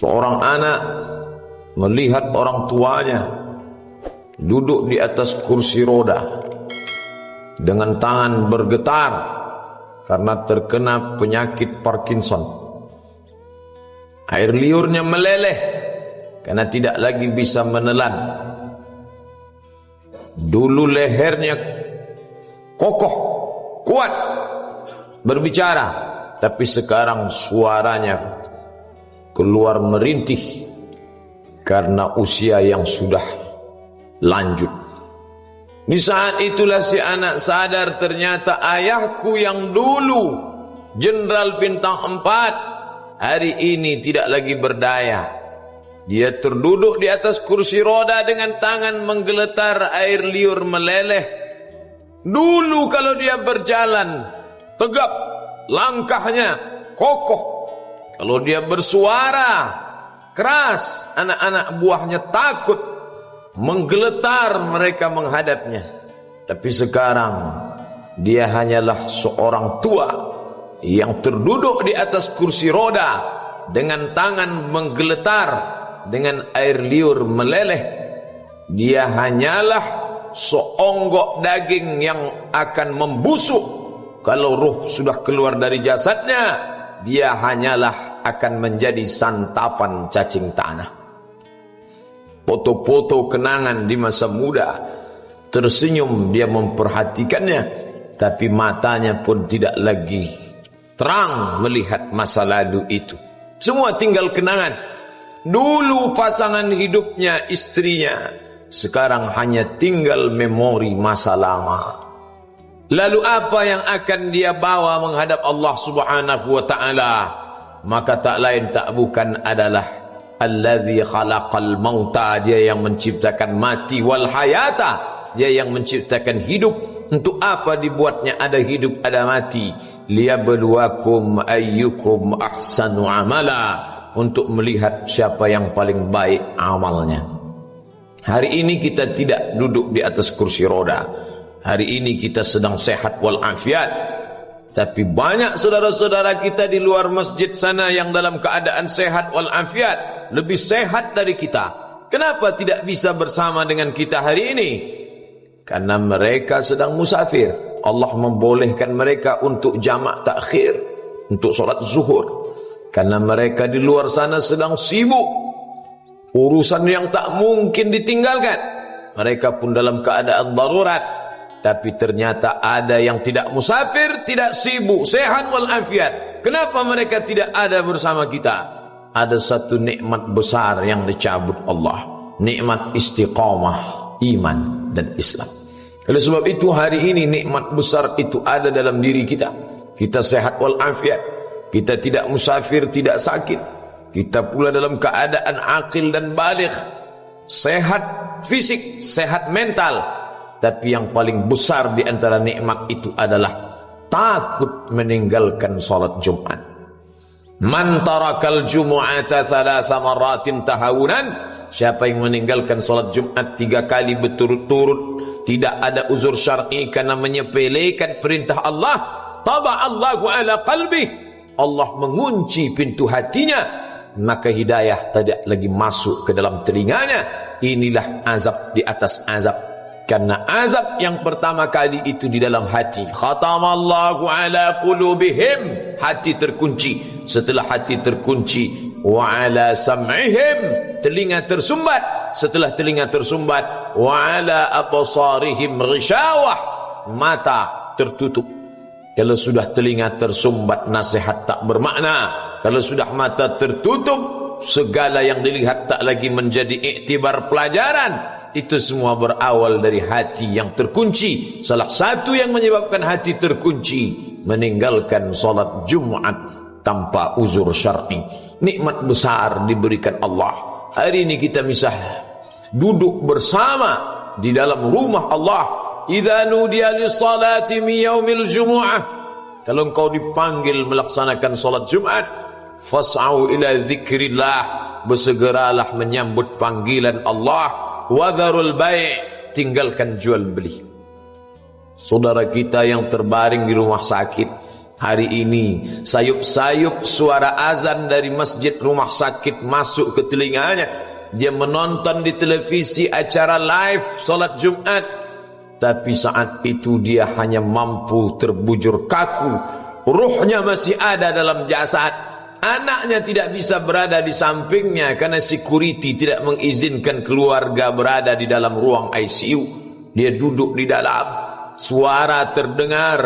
Seorang anak melihat orang tuanya duduk di atas kursi roda dengan tangan bergetar karena terkena penyakit Parkinson. Air liurnya meleleh karena tidak lagi bisa menelan. Dulu lehernya kokoh, kuat berbicara, tapi sekarang suaranya keluar merintih karena usia yang sudah lanjut. Di saat itulah si anak sadar ternyata ayahku yang dulu Jenderal Bintang 4 hari ini tidak lagi berdaya. Dia terduduk di atas kursi roda dengan tangan menggeletar, air liur meleleh. Dulu kalau dia berjalan tegap, langkahnya kokoh. Kalau dia bersuara keras, anak-anak buahnya takut, menggeletar mereka menghadapnya. Tapi sekarang dia hanyalah seorang tua yang terduduk di atas kursi roda dengan tangan menggeletar, dengan air liur meleleh. Dia hanyalah seonggok daging yang akan membusuk. Kalau ruh sudah keluar dari jasadnya, dia hanyalah akan menjadi santapan cacing tanah. Foto-foto kenangan di masa muda, tersenyum dia memperhatikannya, tapi matanya pun tidak lagi terang melihat masa lalu itu. Semua tinggal kenangan. Dulu pasangan hidupnya, istrinya, sekarang hanya tinggal memori masa lama. Lalu apa yang akan dia bawa menghadap Allah Subhanahu wa ta'ala? Maka tak lain tak bukan adalah Allazi khalaqal mauta, dia yang menciptakan mati, wal hayata, dia yang menciptakan hidup. Untuk apa dibuatnya ada hidup ada mati? Liyabluwakum ayyukum ahsanu amala, untuk melihat siapa yang paling baik amalnya. Hari ini kita tidak duduk di atas kursi roda. Hari ini kita sedang sehat walafiat. Tapi banyak saudara-saudara kita di luar masjid sana yang dalam keadaan sehat walafiat, lebih sehat dari kita. Kenapa tidak bisa bersama dengan kita hari ini? Karena mereka sedang musafir. Allah membolehkan mereka untuk jamak takhir, untuk solat zuhur. Karena mereka di luar sana sedang sibuk, urusan yang tak mungkin ditinggalkan. Mereka pun dalam keadaan darurat. Tapi ternyata ada yang tidak musafir, tidak sibuk, sehat walafiat. Kenapa mereka tidak ada bersama kita? Ada satu nikmat besar yang dicabut Allah, nikmat istiqamah, iman dan Islam. Oleh sebab itu hari ini nikmat besar itu ada dalam diri kita. Kita sehat walafiat. Kita tidak musafir, tidak sakit. Kita pula dalam keadaan akil dan baligh, sehat fisik, sehat mental. Tapi yang paling besar di antara nikmat itu adalah takut meninggalkan salat Jumat. Man tarakal jumu'ata salasa marratin tahawunan, siapa yang meninggalkan salat Jumat 3 kali berturut-turut, tidak ada uzur syar'i karena menyepelekan perintah Allah, taba'allahu ala qalbih, Allah mengunci pintu hatinya, maka hidayah tidak lagi masuk ke dalam telinganya. Inilah azab di atas azab. Karena azab yang pertama kali itu di dalam hati. Khatamallahu ala qulubihim, hati terkunci. Setelah hati terkunci, wa ala sam'ihim, telinga tersumbat. Setelah telinga tersumbat, wa ala absarihim ghishawah, mata tertutup. Kalau sudah telinga tersumbat, nasihat tak bermakna. Kalau sudah mata tertutup, segala yang dilihat tak lagi menjadi iktibar pelajaran. Itu semua berawal dari hati yang terkunci. Salah satu yang menyebabkan hati terkunci, meninggalkan salat Jumat tanpa uzur syar'i. Nikmat besar diberikan Allah. Hari ini kita bisa duduk bersama di dalam rumah Allah. Idza nudiya lis-salati min yaumil jumu'ah, kalau engkau dipanggil melaksanakan salat Jumat, fas'au ila zikrillah, bersegeralah menyambut panggilan Allah. Wadharul bai', tinggalkan jual beli. Saudara kita yang terbaring di rumah sakit, Hari ini sayup-sayup suara azan dari masjid rumah sakit masuk ke telinganya. Dia menonton di televisi acara live solat Jumat, tapi saat itu dia hanya mampu terbujur kaku. Ruhnya masih ada dalam jasad. Anaknya tidak bisa berada di sampingnya karena security tidak mengizinkan keluarga berada di dalam ruang ICU. Dia duduk di dalam. Suara terdengar,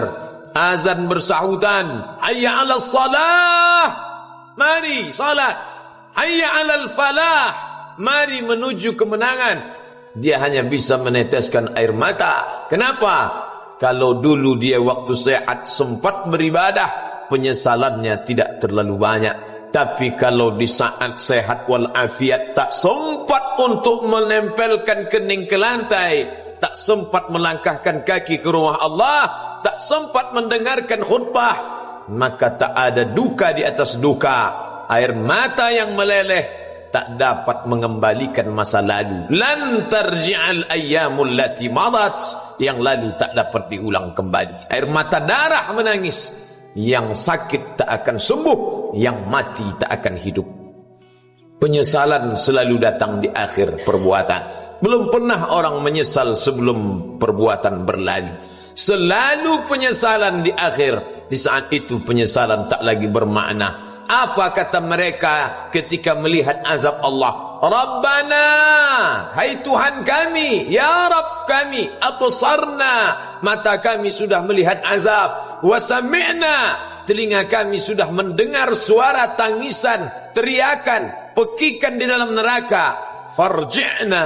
azan bersahutan, hayya 'alas salah, mari salat, hayya 'alal falah, mari menuju kemenangan. Dia hanya bisa meneteskan air mata. Kenapa? Kalau dulu dia waktu sehat sempat beribadah, penyesalannya tidak terlalu banyak. Tapi kalau di saat sehat walafiat tak sempat untuk menempelkan kening ke lantai, tak sempat melangkahkan kaki ke rumah Allah, tak sempat mendengarkan khutbah, maka tak ada duka di atas duka. Air mata yang meleleh tak dapat mengembalikan masa lalu. Lan tarji'al ayyamul lati madat, yang lalu tak dapat diulang kembali. Air mata darah menangis. Yang sakit tak akan sembuh, yang mati tak akan hidup. Penyesalan selalu datang di akhir perbuatan. Belum pernah orang menyesal sebelum perbuatan berlalu. Selalu penyesalan di akhir. Di saat itu penyesalan tak lagi bermakna. Apa kata mereka ketika melihat azab Allah? Rabbana, hai Tuhan kami, ya Rabb kami, absarna, mata kami sudah melihat azab, wa sami'na, telinga kami sudah mendengar suara tangisan, teriakan, pekikan di dalam neraka. Farji'na,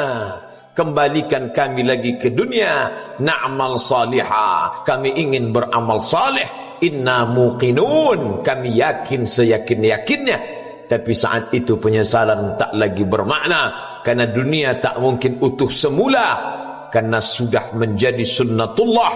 kembalikan kami lagi ke dunia, na'mal salihah, kami ingin beramal salih. Inna muqinun, kami yakin seyakin-yakinnya. Tapi saat itu penyesalan tak lagi bermakna, karena dunia tak mungkin utuh semula, karena sudah menjadi sunnatullah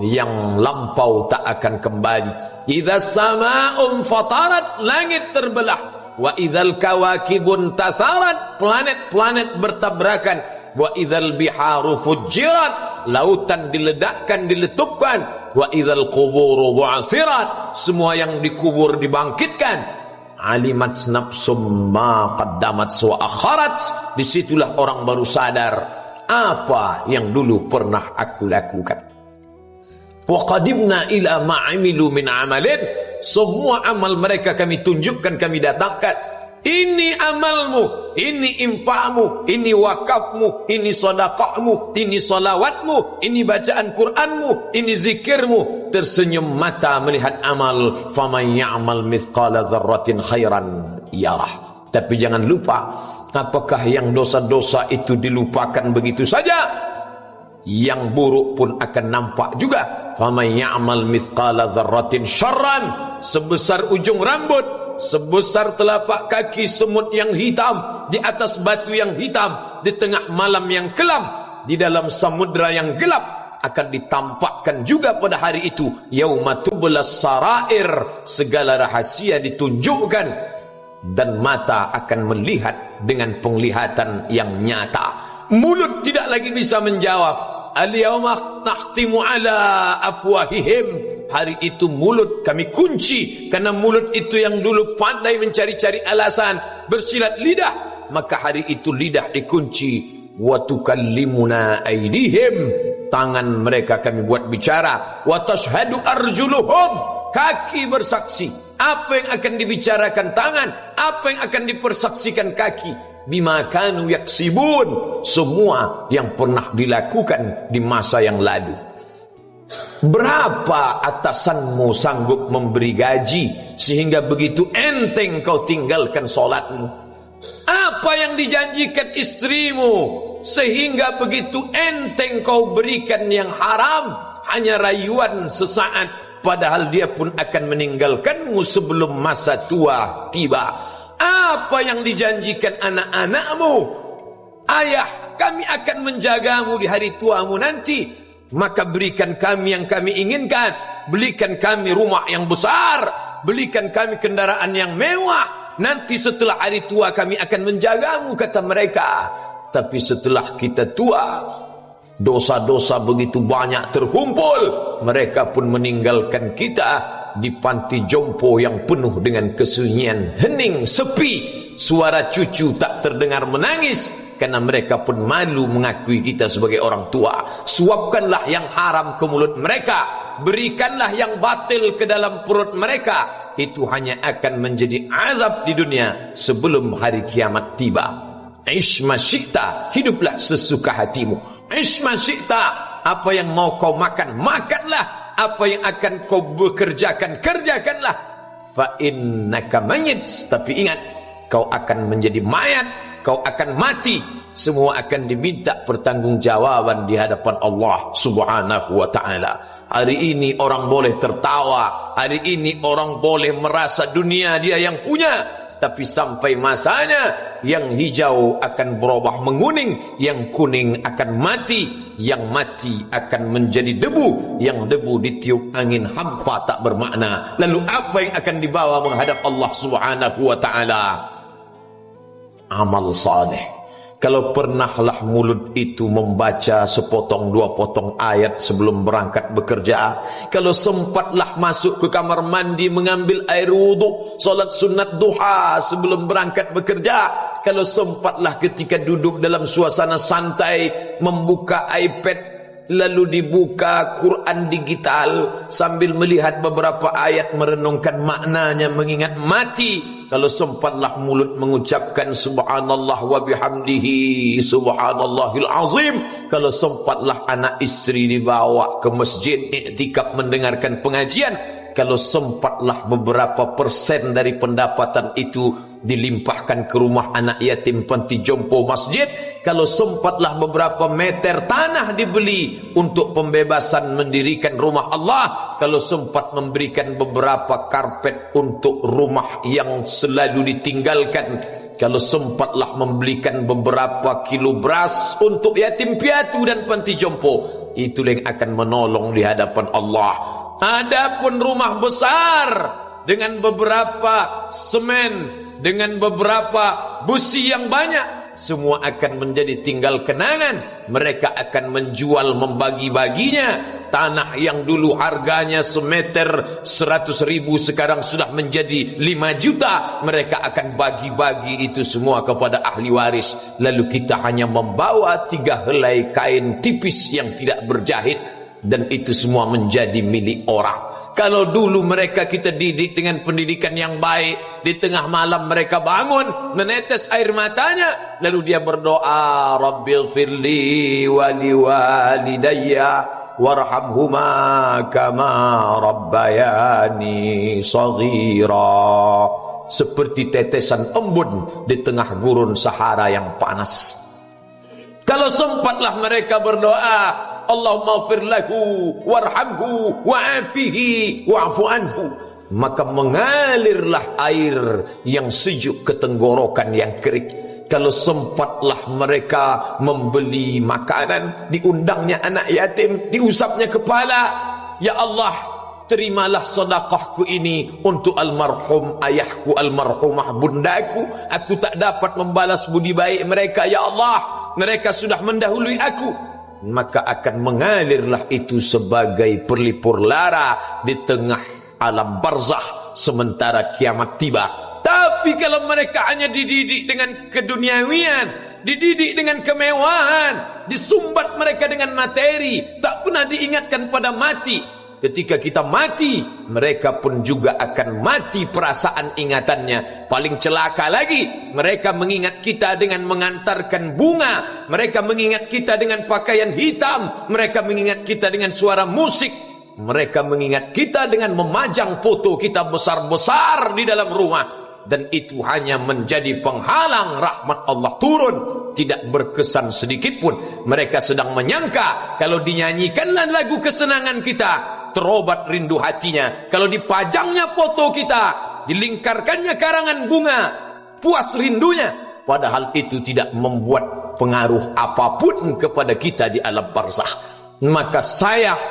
yang lampau tak akan kembali. Idza sama'un fatarat, langit terbelah. Wa idzal kawakibun tasarat, planet-planet bertabrakan. Wa idzal biharu fujirat, lautan diledakkan, diletupkan. Wa idzal quburu bu'asirat, semua yang dikubur dibangkitkan. Alimat nafsum ma qaddamat wa akharat, disitulah orang baru sadar apa yang dulu pernah aku lakukan. Wa qadimna ila ma amilu min amalin, semua amal mereka kami tunjukkan, kami datangkan. Ini amalmu, ini infakmu, ini wakafmu, ini sedekahmu, ini salawatmu, ini bacaan Qur'anmu, ini zikirmu. Tersenyum mata melihat amal. Faman ya'mal mithqala dzarratin khairan yarah. Tapi jangan lupa, apakah yang dosa-dosa itu dilupakan begitu saja? Yang buruk pun akan nampak juga. Faman ya'mal mithqala dzarratin syarran, sebesar ujung rambut, sebesar telapak kaki semut yang hitam, di atas batu yang hitam, di tengah malam yang kelam, di dalam samudra yang gelap, akan ditampakkan juga pada hari itu. Yauma tublas sarair, segala rahasia ditunjukkan, dan mata akan melihat dengan penglihatan yang nyata. Mulut tidak lagi bisa menjawab. Al-yawma nakhtimu ala afwahihim, hari itu mulut kami kunci, karena mulut itu yang dulu pandai mencari-cari alasan, bersilat lidah, maka hari itu lidah dikunci. Wa tukallimuna aydihim, tangan mereka kami buat bicara. Wa tashhadu arjuluhum, kaki bersaksi. Apa yang akan dibicarakan tangan, apa yang akan dipersaksikan kaki? Bima kanu yaksibun, semua yang pernah dilakukan di masa yang lalu. Berapa atasanmu sanggup memberi gaji sehingga begitu enteng kau tinggalkan solatmu? Apa yang dijanjikan istrimu sehingga begitu enteng kau berikan yang haram, hanya rayuan sesaat, padahal dia pun akan meninggalkanmu sebelum masa tua tiba. Apa yang dijanjikan anak-anakmu? Ayah, kami akan menjagamu di hari tuamu nanti, maka berikan kami yang kami inginkan, belikan kami rumah yang besar, belikan kami kendaraan yang mewah, nanti setelah hari tua kami akan menjagamu, kata mereka. Tapi setelah kita tua, dosa-dosa begitu banyak terkumpul, mereka pun meninggalkan kita di panti jompo yang penuh dengan kesunyian, hening, sepi, suara cucu tak terdengar menangis, karena mereka pun malu mengakui kita sebagai orang tua. Suapkanlah yang haram ke mulut mereka, berikanlah yang batil ke dalam perut mereka. Itu hanya akan menjadi azab di dunia sebelum hari kiamat tiba. Ish ma syi'ta, hiduplah sesuka hatimu. Ish ma syi'ta, apa yang mau kau makan, makanlah. Apa yang akan kau bekerjakan, kerjakanlah. Fa innaka mayyit, tapi ingat, kau akan menjadi mayat, kau akan mati. Semua akan diminta pertanggungjawaban di hadapan Allah Subhanahu wa ta'ala. Hari ini orang boleh tertawa, hari ini orang boleh merasa dunia dia yang punya, tapi sampai masanya yang hijau akan berubah menguning, yang kuning akan mati, yang mati akan menjadi debu, yang debu ditiup angin hampa tak bermakna. Lalu apa yang akan dibawa menghadap Allah Subhanahu wa ta'ala? Amal saleh. Kalau pernahlah mulut itu membaca sepotong dua potong ayat sebelum berangkat bekerja, kalau sempatlah masuk ke kamar mandi mengambil air wudhu, solat sunat duha sebelum berangkat bekerja, kalau sempatlah ketika duduk dalam suasana santai membuka iPad lalu dibuka Quran digital sambil melihat beberapa ayat merenungkan maknanya, mengingat mati, kalau sempatlah mulut mengucapkan subhanallah wa bihamdihi subhanallahil azim, kalau sempatlah anak istri dibawa ke masjid iktikaf mendengarkan pengajian, kalau sempatlah beberapa persen dari pendapatan itu dilimpahkan ke rumah anak yatim panti jompo masjid, kalau sempatlah beberapa meter tanah dibeli untuk pembebasan mendirikan rumah Allah, kalau sempat memberikan beberapa karpet untuk rumah yang selalu ditinggalkan, kalau sempatlah membelikan beberapa kilo beras untuk yatim piatu dan panti jompo, itulah yang akan menolong di hadapan Allah. Adapun rumah besar dengan beberapa semen, dengan beberapa busi yang banyak, semua akan menjadi tinggal kenangan. Mereka akan menjual, membagi-baginya. Tanah yang dulu harganya semeter 100.000 sekarang sudah menjadi 5 juta. Mereka akan bagi-bagi itu semua kepada ahli waris. Lalu kita hanya membawa 3 helai kain tipis yang tidak berjahit, dan itu semua menjadi milik orang. Kalau dulu mereka kita didik dengan pendidikan yang baik, di tengah malam mereka bangun menetes air matanya, lalu dia berdoa, Rabbighfirli wa liwalidayya warhamhuma kama rabbayani shaghira, seperti tetesan embun di tengah gurun Sahara yang panas. Kalau sempatlah mereka berdoa, Allahumma ighfir lahu warhamhu wa'afihi wa'fu anhu, maka mengalirlah air yang sejuk ke tenggorokan yang kering. Kalau sempatlah mereka membeli makanan, diundangnya anak yatim, diusapnya kepala, ya Allah, terimalah sedekahku ini untuk almarhum ayahku, almarhumah bundaku. Aku tak dapat membalas budi baik mereka, ya Allah, mereka sudah mendahului aku. Maka akan mengalirlah itu sebagai perlipur lara di tengah alam barzakh sementara kiamat tiba. Tapi kalau mereka hanya dididik dengan keduniawian, dididik dengan kemewahan, disumbat mereka dengan materi, tak pernah diingatkan pada mati, ketika kita mati, mereka pun juga akan mati perasaan ingatannya. Paling celaka lagi, mereka mengingat kita dengan mengantarkan bunga, mereka mengingat kita dengan pakaian hitam, mereka mengingat kita dengan suara musik, mereka mengingat kita dengan memajang foto kita besar-besar di dalam rumah. Dan itu hanya menjadi penghalang rahmat Allah turun, tidak berkesan sedikit pun. Mereka sedang menyangka kalau dinyanyikanlah lagu kesenangan kita, terobat rindu hatinya. Kalau dipajangnya foto kita, dilingkarkannya karangan bunga, puas rindunya. Padahal itu tidak membuat pengaruh apapun kepada kita di alam barzakh. Maka sayang,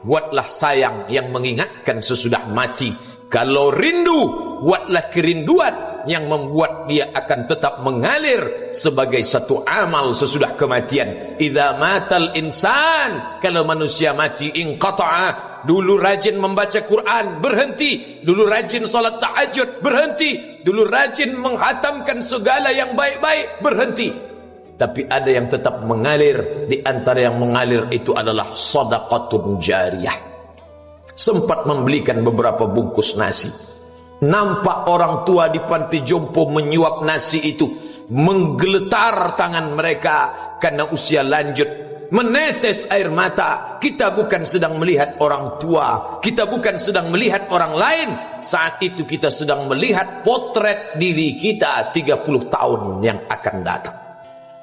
buatlah sayang yang mengingatkan sesudah mati. Kalau rindu, buatlah kerinduan yang membuat dia akan tetap mengalir sebagai satu amal sesudah kematian. Idza matal insan, kalau manusia mati, inqata'a, dulu rajin membaca Quran berhenti, dulu rajin salat tahajud berhenti, dulu rajin menghatamkan segala yang baik-baik berhenti. Tapi ada yang tetap mengalir. Di antara yang mengalir itu adalah shadaqatun jariyah. Sempat membelikan beberapa bungkus nasi, nampak orang tua di panti jompo menyuap nasi itu, menggeletar tangan mereka karena usia lanjut, menetes air mata. Kita bukan sedang melihat orang tua, kita bukan sedang melihat orang lain, saat itu kita sedang melihat potret diri kita 30 tahun yang akan datang.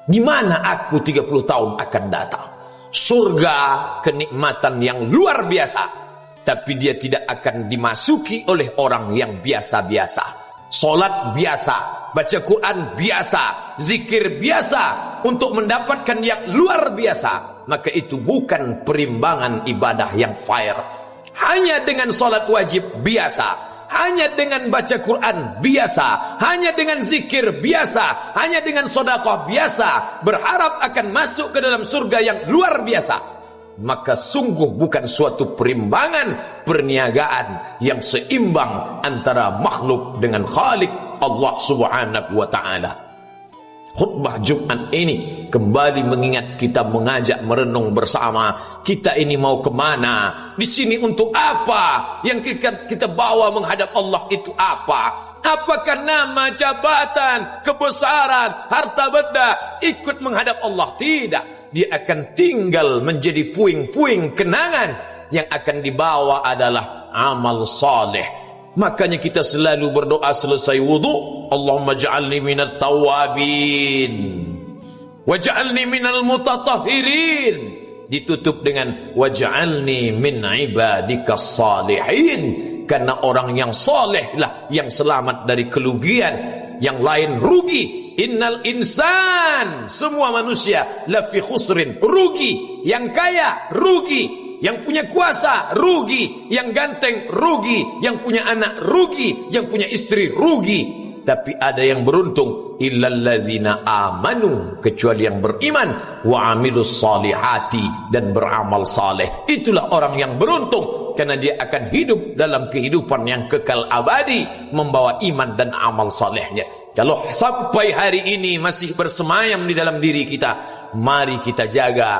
Di mana aku 30 tahun akan datang? Surga, kenikmatan yang luar biasa, tapi dia tidak akan dimasuki oleh orang yang biasa-biasa. Solat biasa, baca Quran biasa, zikir biasa, untuk mendapatkan yang luar biasa, maka itu bukan perimbangan ibadah yang fair. Hanya dengan solat wajib biasa, hanya dengan baca Quran biasa, hanya dengan zikir biasa, hanya dengan sedekah biasa, berharap akan masuk ke dalam surga yang luar biasa, maka sungguh bukan suatu perimbangan perniagaan yang seimbang antara makhluk dengan Khalik Allah Subhanahu wa ta'ala. Khutbah Jumat ini kembali mengingat kita, mengajak merenung bersama. Kita ini mau kemana? Di sini untuk apa? Yang kita bawa menghadap Allah itu apa? Apakah nama, jabatan, kebesaran, harta benda ikut menghadap Allah? Tidak. Dia akan tinggal menjadi puing-puing kenangan. Yang akan dibawa adalah amal saleh. Makanya kita selalu berdoa selesai wudu, Allahumma ja'alni minat tawabin waj'alni minal mutatahhirin. Ditutup dengan waj'alni min ibadikas salihin, karena orang yang saleh lah yang selamat dari kerugian, yang lain rugi. Innal insan, semua manusia lafi khusrin, rugi. Yang kaya rugi, yang punya kuasa rugi, yang ganteng rugi, yang punya anak rugi, yang punya istri rugi. Tapi ada yang beruntung, illallazina amanu, kecuali yang beriman, wa amilus salihati, dan beramal saleh. Itulah orang yang beruntung, karena dia akan hidup dalam kehidupan yang kekal abadi, membawa iman dan amal salehnya. Kalau sampai hari ini masih bersemayam di dalam diri kita, mari kita jaga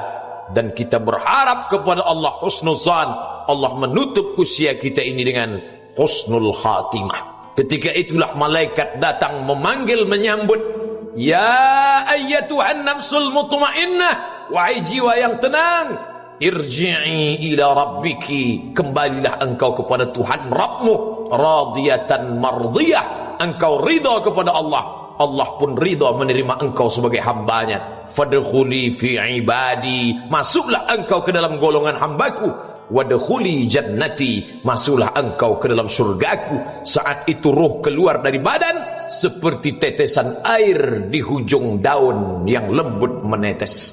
dan kita berharap kepada Allah husnuzan. Allah menutup usia kita ini dengan husnul khatimah. Ketika itulah malaikat datang memanggil, menyambut, ya ayyatuhan nafsul mutmainnah, wahai jiwa yang tenang, irji'i ila rabbiki, kembalilah engkau kepada Tuhan Rabbmu, radiyatan mardiyah, engkau ridha kepada Allah, Allah pun ridha menerima engkau sebagai hambanya. Fadkhuli fi ibadi, masuklah engkau ke dalam golongan hambaku. Wadkhuli jannati, masuklah engkau ke dalam surgaku. Saat itu ruh keluar dari badan seperti tetesan air di hujung daun yang lembut menetes.